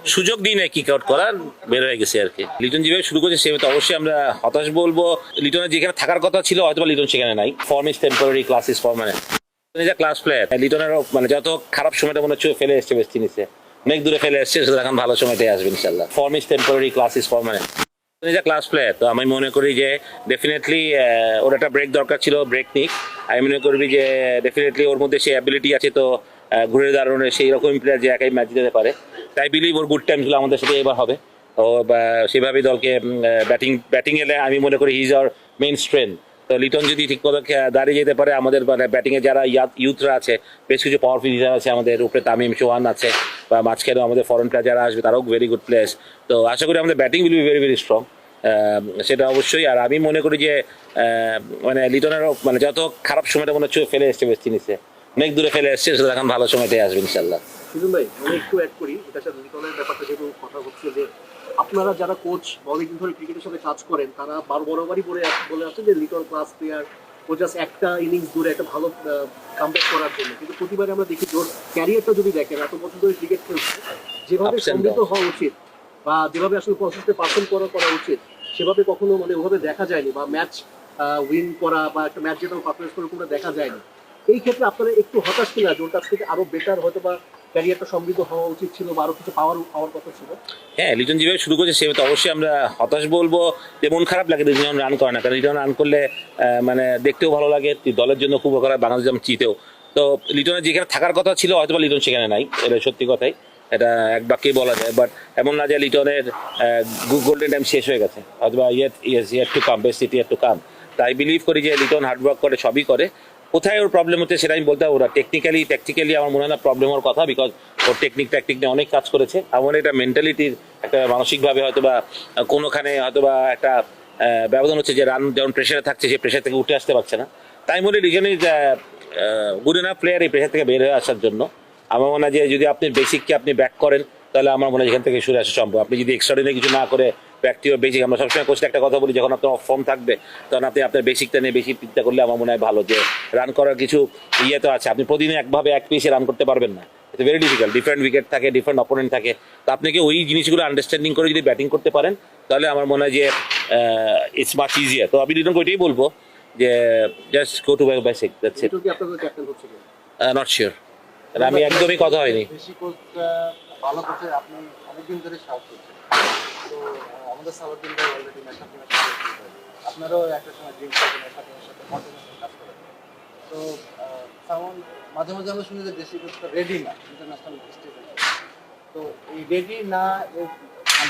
সুযোগ দিই না কিক আউট করার, বের হয়ে গেছে আর কি। লিটন যেভাবে শুরু করেছে সেভাবে তো অবশ্যই আমরা হতাশ বলবো। লিটনের যেখানে থাকার কথা ছিল হয়তো লিটন সেখানে নাই। Form is temporary, class is permanent. Class player লিটনেরও মানে যত খারাপ সময়টা মনে হচ্ছে ফেলে এসছে বেস্ট ইনিংসে, অনেক দূরে ফেলে এসছে, সেটা এখন ভালো সময়টাই আসবে ইনশাল্লাহ। Form is temporary, class is permanent. Class player, তো আমি মনে করি যে ডেফিনেটলি ওর একটা ব্রেক দরকার ছিল, ব্রেক নিক। আমি মনে করবি যে ডেফিনেটলি ওর মধ্যে সেই অ্যাবিলিটি আছে, তো ঘুরে দাঁড়ানোর সেই রকম প্লেয়ার যে একাই ম্যাচ দিতে পারে। তাই বিলিভ ওর গুড টাইমগুলো আমাদের সাথে এবার হবে। ও সেভাবেই দলকে ব্যাটিং এলে আমি মনে করি he is our main strength. তো লিটন যদি ঠিক মতো দাঁড়িয়ে যেতে পারে, আমাদের মানে ব্যাটিংয়ে যারা ইউথরা আছে, বেশ কিছু পাওয়ারফুল হিটার আছে আমাদের উপরে, তামিম সোহান আছে, বা মাঝখানেও আমাদের ফরেন প্লেয়ার যারা আসবে তারাও ভেরি গুড প্লেয়ার্স। তো আশা করি আমাদের batting will be very very strong, সেটা অবশ্যই। আর আমি মনে করি যে মানে লিটনেরও মানে যত খারাপ সময়টা মনে হচ্ছে ফেলে এসছে বেস্ট ইনিংসে, অনেক দূরে ফেলে এসছে, সেটা এখন ভালো সময়টাই আসবে ইনশাল্লাহ। সুজন ভাই, আমি একটু অ্যাড করি এটার সাথে। লিটনের ব্যাপারটা যেহেতু কথা হচ্ছে যে আপনারা যারা কোচ অনেকদিন ধরে ক্রিকেটের সাথে কাজ করেন, তারা বরাবরই বলে আসছেন যে লিটন ক্লাস প্লেয়ার, ও জাস্ট একটা ইনিংস দূরে একটা ভালো কামব্যাক করার জন্য। কিন্তু প্রতিবারে আমরা দেখি ওর ক্যারিয়ারটা যদি দেখেন, এত বছর ধরে ক্রিকেট খেলছে, যেভাবে সমৃদ্ধ হওয়া উচিত বা যেভাবে আসলে কনসিস্টেন্ট পারফর্ম করা উচিত, সেভাবে কখনো মানে ওভাবে দেখা যায়নি, বা ম্যাচ উইন করা বা একটা ম্যাচ যেটা পারফরমেন্স করে কোনো দেখা যায়নি। এই ক্ষেত্রে আপনারা একটু হতাশ কিনা যে ওর কাছ থেকে আরো বেটার হয়তো বা ক্যারিয়ারটা সমৃদ্ধ হওয়া উচিত ছিল, বা আরো কিছু পাওয়ার কথা ছিল? হ্যাঁ, লিটন যেভাবে শুরু করেছে সেভাবে তো অবশ্যই আমরা হতাশ বলবো। যে মন খারাপ লাগে লিটন রান করে না, কারণ লিটন রান করলে মানে দেখতেও ভালো লাগে, দলের জন্য খুব উপকার, বাংলাদেশ যেমন জিতেও। তো লিটনের যেখানে থাকার কথা ছিল হয়তো লিটন সেখানে নাই, এটা সত্যি কথাই, এটা এক বাক্যেই বলা যায়। বাট এমন না যে লিটনের গোল্ডেন টাইম শেষ হয়ে গেছে, হয়তো yet to come, best it yet to come. তাই বিলিভ করি যে লিটন হার্ডওয়ার্ক করে, সবই করে। কোথায় ওর প্রবলেম হচ্ছে সেটা আমি বলতে পারবো না। ট্যাকটিক্যালি আমার মনে হয় না প্রবলেম হওয়ার কথা, বিকজ ওর ট্যাকটিক নিয়ে অনেক কাজ করেছে। আমার এটা মেন্টালিটির একটা, মানসিকভাবে হয়তো বা কোনোখানে হয়তো বা একটা ব্যবধান হচ্ছে, যে রান যেমন প্রেশারে থাকছে, সে প্রেশার থেকে উঠে আসতে পারছে না। তাই মনে লিজনই গুড এনাফ প্লেয়ার এই প্রেশার থেকে বের হয়ে আসার জন্য। আমার মনে হয় যে যদি আপনি বেসিককে আপনি ব্যাক করেন, তাহলে আমার মনে হয় এখান থেকে সরে আসা সম্ভব। আপনি যদি এক্সট্রাঅর্ডিনারি কিছু না করে ব্যক্তিও বেসিক, আমরা সবসময় কোচটা একটা কথা বলি, যখন আপনার অফ ফর্ম থাকবে তখন আপনি আপনার বেসিকটা নিয়ে বেশি চিন্তা করলে আমার মনে হয় ভালো। যে রান করার কিছু ইয়ে তো আছে, আপনি প্রতিদিন একভাবে এক পেসে রান করতে পারবেন না, এটা ভেরি ডিফিকাল্ট। ডিফারেন্ট উইকেট থাকে, ডিফারেন্ট অপোনেন্ট থাকে, তো আপনাকে ওই জিনিসগুলো আন্ডারস্ট্যান্ডিং করে যদি ব্যাটিং করতে পারেন, তাহলে আমার মনে হয় যে ইটস মাচ ইজিয়ার। তো আমি লিটনকে ওইটাই বলবো যে just go to basic, that's it. Not sure, আমি একদমই কথা হয়নি। বেশি কোচ ভালো করতে আপনি অনেকদিন ধরে সাহায্য করছেন। তো আমাদের সালাউদ্দিন ভাই অলরেডি ন্যাশনাল টিমের সাথে, আপনারাও একটা সময় ড্রিম করবেন ন্যাশনাল টিমের সাথে কন্টিনিউয়াসলি কাজ করেন। তো সামন মাঝে মাঝে আমরা শুনি যে দেশি কোচটা রেডি না ইন্টারন্যাশনাল স্টেজে। তো এই রেডি না এর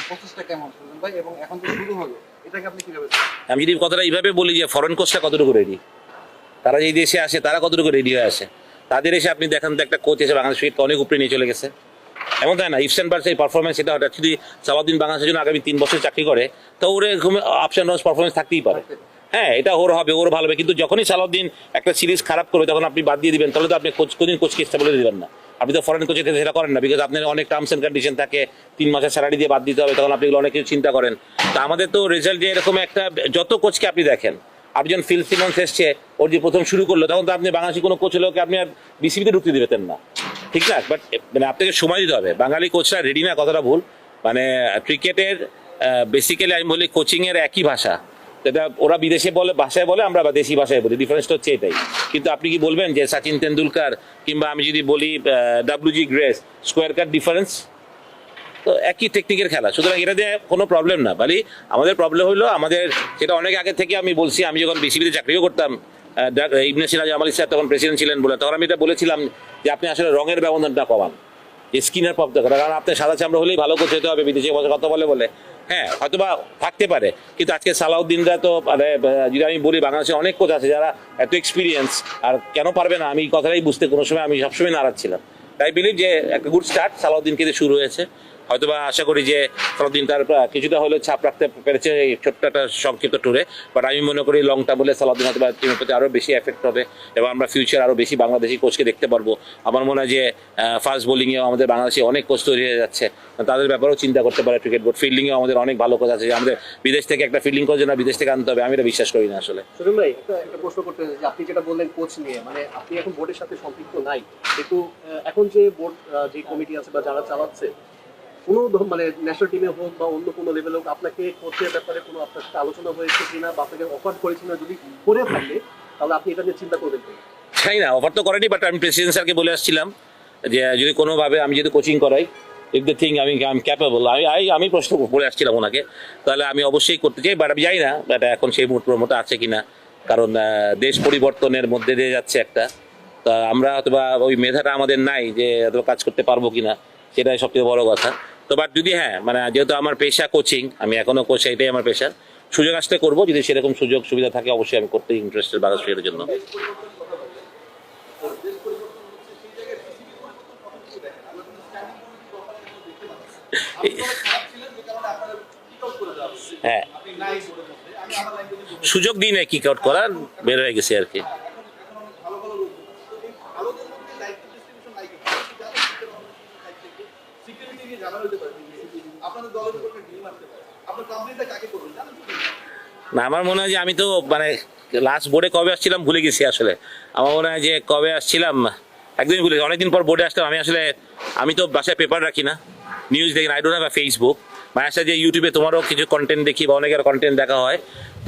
প্রসেসটা কেমন শুনলেন ভাই, এবং এখন তো শুরু হলো, এটাকে আপনি কিভাবে? আমি যদি কথাটা এইভাবে বলি যে ফরেন কোচটা কতটুকু রেডি, তারা যেই দেশে আসে তারা কতটুকু রেডি হয়ে আসে, তাদের এসে আপনি দেখেন তো একটা কোচ এসে বাংলাদেশ ক্রিকেটকে অনেক উপরে নিয়ে চলে গেছে, এমন তাই না? ইফসান পারসের পারফরমেন্স, এটা হঠাৎ যদি সালাউদ্দিন বাংলাদেশের জন্য আগামী 3 বছর চাকরি করে, তো ওর আপস অ্যান্ড ডাউনস পারফরমেন্স থাকতেই পারে। হ্যাঁ, এটা ওর হবে, ওর ভালো হবে। কিন্তু যখনই সালাউদ্দিন একটা সিরিজ খারাপ করবে, তখন আপনি বাদ দিয়ে দিবেন, তাহলে তো আপনি কোচকে স্টেবল দিবেন না। আপনি তো ফরেন কোচের ক্ষেত্রে সেটা করেন না, বিকজ আপনার অনেক টার্মস অ্যান্ড কন্ডিশন থাকে, 3 মাসের স্যালারি দিয়ে বাদ দিতে হবে, তখন আপনি অনেক কিছু চিন্তা করেন। তো আমাদের তো রেজাল্ট যে এরকম একটা, যত কোচকে আপনি দেখেন, আপনি যখন ফিল সিমন্স এসছে, ওর যে প্রথম শুরু করলো, তখন তো আপনি বাংলাদেশি কোনো কোচ হলেও আপনি আর বিসিবিতে ঢুকতে দিবেন না, ঠিক না? বাট মানে আপনাকে সময় দিতে হবে। বাঙালি কোচরা রেডি না, কথাটা ভুল। মানে ক্রিকেটের বেসিক্যালি আমি বলি কোচিংয়ের একই ভাষা, যেটা ওরা বিদেশে বলে ভাষায় বলে, আমরা দেশি ভাষায় বলি, ডিফারেন্সটা হচ্ছে এটাই। কিন্তু আপনি কি বলবেন যে সচিন তেন্ডুলকার কিংবা আমি যদি বলি WG গ্রেস, স্কোয়ার কাট ডিফারেন্স? তো একই টেকনিকের খেলা, সুতরাং এটা দিয়ে কোনো প্রবলেম না। বালি আমাদের প্রবলেম হলো, আমাদের যেটা অনেক আগে থেকে আমি বলছি, আমি যখন বিসিবিতে চাকরিও করতাম, ইবনে সিরাজ আমালি স্যার তখন প্রেসিডেন্ট ছিলেন বলে, তখন আমি এটা বলেছিলাম যে আপনি আসলে রঙের ব্যবধানটা কমান, যে স্কিনার পপ দেখা, কারণ আপনি সাদা চামড়া হলেই ভালো কোচ হতে হবে বিদেশে বসে কথা বলে। হ্যাঁ, হয়তো বা থাকতে পারে, কিন্তু আজকে সালাউদ্দিনরা তো মানে যদি আমি বলি, বাংলাদেশে অনেক কোচ আছে যারা এত এক্সপিরিয়েন্স, আর কেন পারবে না আমি কথাটাই বুঝতে কোনো সময় আমি সবসময় নারাজ ছিলাম। তাই বিলিভ যে একটা গুড স্টার্ট সালাউদ্দিনকে দিয়ে শুরু হয়েছে। হয়তোবা আশা করি যে সালাউদ্দিন তার কিছুটা হলেও ছাপ রাখতে পেরেছে এই ছোট্ট একটা সংক্ষিপ্ত ট্যুরে। বাট আমি মনে করি লং টার্মে সালাউদ্দিন হয়তো টিমের প্রতি আরও বেশি এফেক্ট হবে, এবং আমরা ফিউচার আরও বেশি বাংলাদেশি কোচকে দেখতে পারবো। আমার মনে হয় যে ফাস্ট বোলিংয়েও আমাদের বাংলাদেশে অনেক কোচ তৈরি হয়ে যাচ্ছে, তাদের ব্যাপারেও চিন্তা করতে পারে ক্রিকেট বোর্ড। ফিল্ডিংয়েও আমাদের অনেক ভালো কোচ আছে, যে আমাদের বিদেশ থেকে একটা ফিল্ডিং কোচ না বিদেশ থেকে আনতে হবে, আমি এটা বিশ্বাস করি না আসলে। সুজন ভাই, একটা প্রশ্ন করতে চাই যে আপনি যেটা বললেন কোচ নিয়ে, মানে আপনি এখন বোর্ডের সাথে সম্পৃক্ত নাই, কিন্তু এখন যে বোর্ড যে কমিটি আছে বা যারা চালাচ্ছে, কোনো মানে ন্যাশনাল টিমে হোক বা অন্য কোনো লেভেলে হোক আপনাকে কোচের ব্যাপারে কোনো আপনার সাথে আলোচনা হয়েছে কিনা বা আপনাকে অফার করেছিল, যদি করে থাকে তাহলে আপনি এটা নিয়ে চিন্তা করবেন কিনা? চাই না, অফার তো করেনি, বাট আমি প্রেসিডেন্ট স্যারকে বলে আসছিলাম যে যদি কোনোভাবে আমি যদি কোচিং করাই, ইফ দ্য থিং আমি ক্যাপেবল, আমি প্রশ্ন বলে আসছিলাম ওনাকে, তাহলে আমি অবশ্যই করতে চাই, বাট আমি জানি না এটা এখন সেই মুহূর্তের আছে কিনা, কারণ দেশ পরিবর্তনের মধ্যে দিয়ে যাচ্ছে একটা, তা আমরা অথবা ওই মেধাটা আমাদের নাই যে অথবা কাজ করতে পারবো কিনা, সেটাই সবচেয়ে বড় কথা। তো বাট যদি হ্যাঁ মানে যেহেতু আমার পেশা কোচিং, আমি এখনো কোচ, এটাই আমার পেশা, সুযোগ আসতে করবো, যদি সেরকম সুযোগ সুবিধা থাকে অবশ্যই আমি করতে ইন্টারেস্টেড বাংলাদেশের জন্য। হ্যাঁ, সুযোগ দিই না কিক আউট করার, বের হয়ে গেছে আর কি। না, আমার মনে হয় যে আমি তো মানে লাস্ট বোর্ডে কবে আসছিলাম ভুলে গেছি আসলে। আমার মনে হয় যে কবে আসছিলাম একদিনই ভুলে গেছি, অনেকদিন পর বোর্ডে আসলাম। আমি তো বাসায় পেপার রাখি না, নিউজ দেখি না, I don't have a Facebook. মাঝে সাথে যে ইউটিউবে তোমারও কিছু কন্টেন্ট দেখি বা অনেকের কন্টেন্ট দেখা হয়,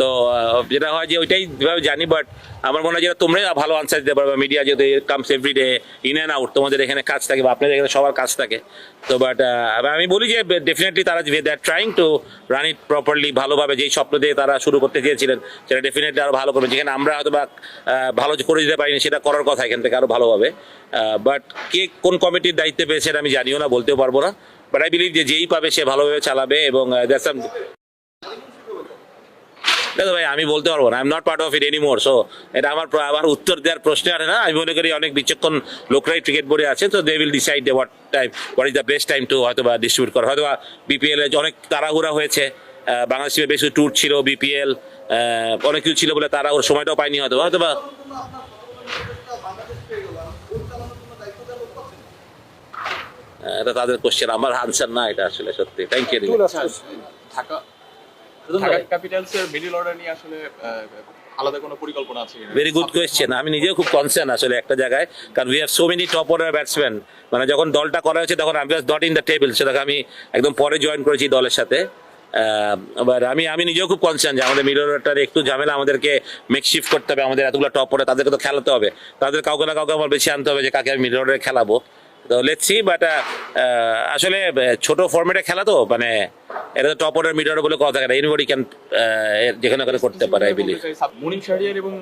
তো যেটা হয় যে ওইটাই জানি, বাট আমার মনে হয় যেটা তোমরাই ভালো আনসার দিতে পারবে। মিডিয়া যেহেতু comes everyday in and out, তোমাদের এখানে কাজ থাকে বা আপনাদের এখানে সবার কাজ থাকে, তো বাট আমি বলি যে ডেফিনেটলি তারা they are trying to run it properly, ভালোভাবে যেই স্বপ্ন দিয়ে তারা শুরু করতে চেয়েছিলেন সেটা ডেফিনেটলি আরও ভালো করবে। যেখানে আমরা হয়তো বা ভালো করে দিতে পারিনি, সেটা করার কথা এখান থেকে আরও ভালোভাবে। বাট কে কোন কমিটির দায়িত্বে পেয়েছে সেটা আমি জানিও না, বলতেও পারবো না, বাট আই বিলিভ যে যেই পাবে সে ভালোভাবে চালাবে। এবং দেখো ভাই, আমি বলতে পারবো না, I am not part of it anymore, so এটা আমার উত্তর দেওয়ার প্রশ্নে আসে না। আমি মনে করি অনেক বিচক্ষণ লোকরাই ক্রিকেট বোর্ডে আছে, তো they will decide what is the best time to হয়তো বা ডিস্ট্রিবিউট করা। হয়তো বা বিপিএল এ অনেক তাড়াহুড়া হয়েছে, বাংলাদেশ টিমে বেশি ট্যুর ছিল, বিপিএল অনেক কিছু ছিল বলে তারা ওর সময়টাও পায়নি, হয়তো বা এটা তাদের কোশ্চেন, আমার আনসার না এটা আসলে। সত্যি থ্যাংক ইউ। ঢাকা ক্যাপিটালসের মিডল অর্ডার নিয়ে আসলে আলাদা কোনো পরিকল্পনা আছে কিনা? Very good question. আমি নিজেও খুব কনসার্ন আসলে একটা জায়গায়, কারণ we have so many top order batsman. মানে যখন দলটা করা হয়েছে তখন আমি was not in the table, সেটাকে আমি একদম পরে জয়েন করেছি দলের সাথে। আবার আমি নিজেও খুব কনসার্ন যে আমাদের মিডল অর্ডারটার একটু ঝামেলা, আমাদেরকে মেকশিফট করতে হবে। আমাদের এতগুলো টপ অর্ডার, তাদেরকে তো খেলাতে হবে, তাদের কাউকে না কাউকে আমার বেশি আনতে হবে যে কাকে আমি মিডল অর্ডারে খেলাবো। তো লেটস সি, বাট আসলে ছোট ফরম্যাটে খেলা তো, মানে এটা তো টপ অর্ডার মিড অর্ডার বলে কথা থাকে না, এনিবডি ক্যান যেখানে ওখানে করতে পারে আই বিলিভ। মুনিম শাহরিয়ার এবং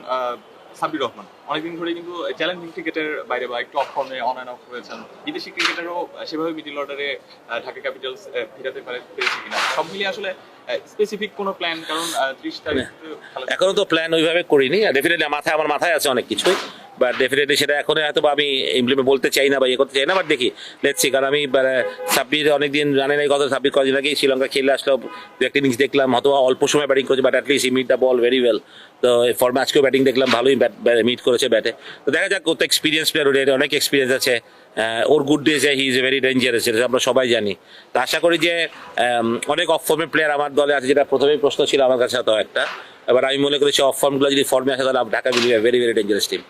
সাব্বির রহমান অনেকদিন ধরে কিন্তু চ্যালেঞ্জিং ক্রিকেটের বাইরে বা একটু অফ ফর্মে অন অ্যান্ড অফ হয়েছেন। বিদেশি ক্রিকেটারও সেভাবে মিডল অর্ডারে ঢাকা ক্যাপিটালস ফিরাতে পেরেছে কিনা, সব মিলিয়ে আসলে স্পেসিফিক কোনো প্ল্যান? কারণ 30 তারিখ এখনো তো প্ল্যান ওইভাবে করিনি। ডেফিনেটলি আমার মাথায় আছে অনেক কিছুই, বাট ডেফিনেটলি সেটা এখন হয়তো আমি ইমপ্লিমেন্ট বলতে চাই না বা ইয়ে করতে চাই না, বাট দেখি লেটস সি। কারণ আমি সাব্বির অনেকদিন জানেন এই কথা, সাব্বির কদিন আগেই শ্রীলঙ্কা খেলে আসলো, দু একটা ইনিংস দেখলাম, হয়তো অল্প সময় ব্যাটিং করেছে, but at least he meet the ball very well. তো ফর ম্যাচকেও ব্যাটিং দেখলাম, ভালোই মিট করেছে ব্যাটে। তো দেখা যাক, কত এক্সপিরিয়েন্স প্লেয়ার, অনেক এক্সপিরিয়েন্স আছে ওর। Good days he is very dangerous, যেটা আমরা সবাই জানি। তো আশা করি যে অনেক অফ ফর্মের প্লেয়ার আমার দলে আছে, যেটা প্রথমেই প্রশ্ন ছিল আমার কাছে হয়তো একটা। এবার আমি মনে করি সে অফ ফর্মগুলো যদি ফর্মে আসে তাহলে Dhaka will be a very very dangerous team.